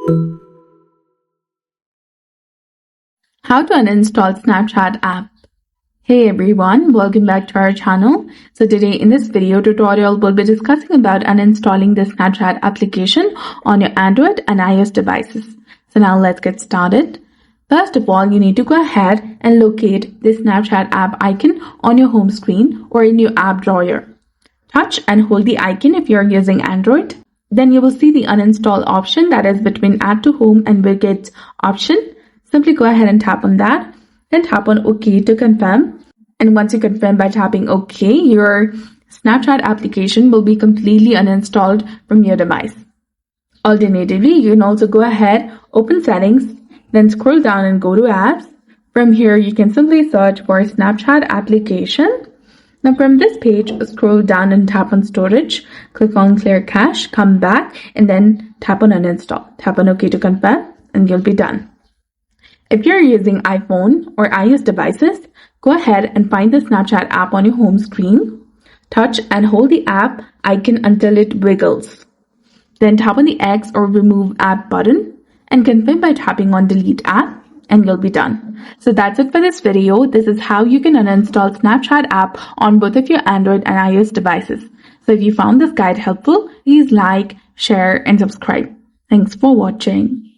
How to uninstall Snapchat app. Hey everyone, welcome back to our channel. So today in this video tutorial, we'll be discussing about uninstalling the Snapchat application on your Android and iOS devices. So now let's get started. First of all, you need to go ahead and locate the Snapchat app icon on your home screen or in your app drawer. Touch and hold the icon if you're using Android. Then you will see the uninstall option that is between add to home and widgets option. Simply go ahead and tap on that. Then tap on OK to confirm. And once you confirm by tapping OK, your Snapchat application will be completely uninstalled from your device. Alternatively, you can also go ahead, open settings, then scroll down and go to apps. From here, you can simply search for Snapchat application. Now from this page, scroll down and tap on storage, click on clear cache, come back and then tap on uninstall. Tap on OK to confirm and you'll be done. If you're using iPhone or iOS devices, go ahead and find the Snapchat app on your home screen. Touch and hold the app icon until it wiggles. Then tap on the X or remove app button and confirm by tapping on delete app and you'll be done. So that's it for this video. This is how you can uninstall Snapchat app on both of your Android and iOS devices. So if you found this guide helpful, please like, share and subscribe. Thanks for watching.